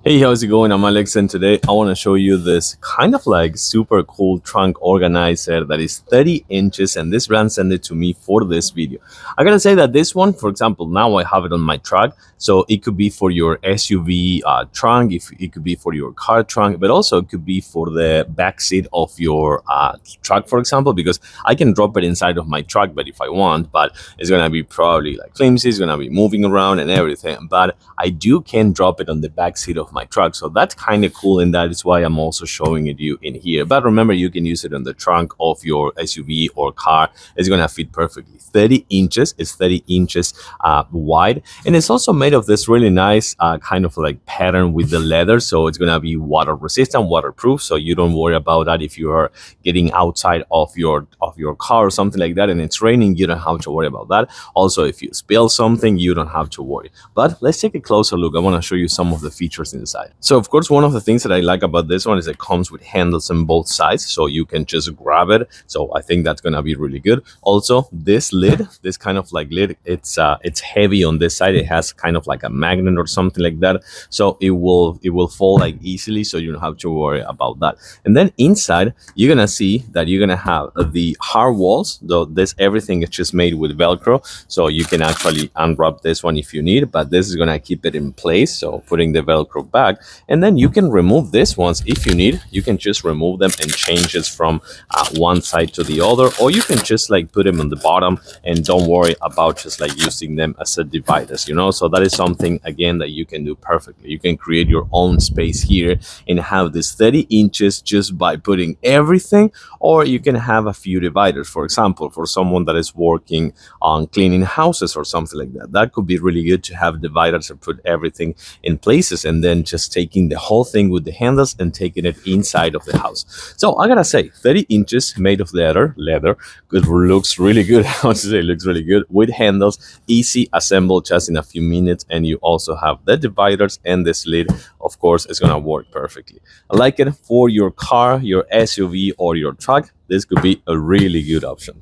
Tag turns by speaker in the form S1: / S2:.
S1: Hey, how's it going? I'm Alex, and today I want to show you this kind of like super cool trunk organizer that is 30 inches, and this brand sent it to me for this video. I gotta say that this one, for example, now I have it on my truck, so it could be for your SUV trunk, if it could be for your car trunk, but also it could be for the back seat of your truck, for example, because I can drop it inside of my truck, but if I want, but it's gonna be probably like flimsy, it's gonna be moving around and everything, but I do can drop it on the back seat of my truck. So that's kind of cool, and that is why I'm also showing it you in here. But remember, you can use it on the trunk of your SUV or car. It's gonna fit perfectly. 30 inches. It's 30 inches wide, and it's also made of this really nice kind of like pattern with the leather. So it's gonna be water resistant, waterproof. So you don't worry about that if you are getting outside of your car or something like that, and it's raining. You don't have to worry about that. Also, if you spill something, you don't have to worry. But let's take a closer look. I want to show you some of the features inside. So of course, one of the things that I like about this one is it comes with handles on both sides, so you can just grab it. So I think that's gonna be really good. Also, this lid, this kind of like lid, it's heavy on this side. It has kind of like a magnet or something like that, so it will fall like easily, so you don't have to worry about that. And then inside, you're gonna see that you're gonna have the hard walls. Though this everything is just made with Velcro, so you can actually unwrap this one if you need, but this is gonna keep it in place, so putting the Velcro back. And then you can remove this ones if you need. You can just remove them and change it from one side to the other, or you can just like put them on the bottom and don't worry about just like using them as a dividers, so that is something again that you can do perfectly. You can create your own space here and have this 30 inches just by putting everything, or you can have a few dividers, for example, for someone that is working on cleaning houses or something like that. That could be really good to have dividers and put everything in places, and then just taking the whole thing with the handles and taking it inside of the house. So I gotta say, 30 inches made of leather, it looks really good. I want to say it looks really good with handles, easy assemble just in a few minutes, and you also have the dividers and this lid. Of course, it's gonna work perfectly. I like it for your car, your SUV, or your truck. This could be a really good option.